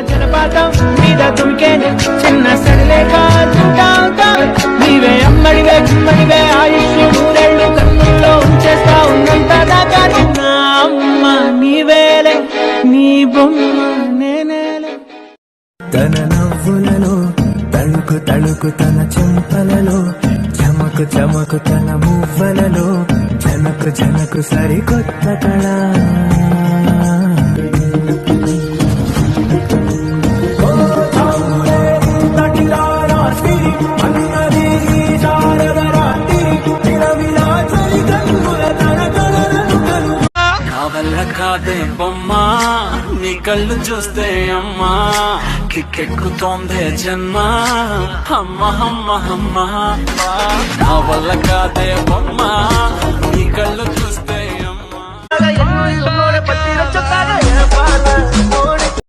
జలపాతం మీద తుడికేనే చిన్న సడిలేక నీవే అమ్మడివే గుమ్మడివే ఆయుష్ నూరేళ్ళు కన్నుల్లో ఉంచేస్తా ఉన్నంత దాకా నా అమ్మ నీవేలే నీ బొమ్మ నేనేలే తన నవ్వులలో తళుకు తళుకు తన చెంపలలో చమకు చమకు తన మువ్వలలో జనకు జనకు సరికొత్త కళ కాదే బొమ్మా నీ కళ్ళు చూస్తే అమ్మా కిక్కెక్కుతోందే జన్మ అమ్మ అమ్మ అమ్మ నా వల్ల కాదే బొమ్మా నీ కళ్ళు చూస్తే అమ్మా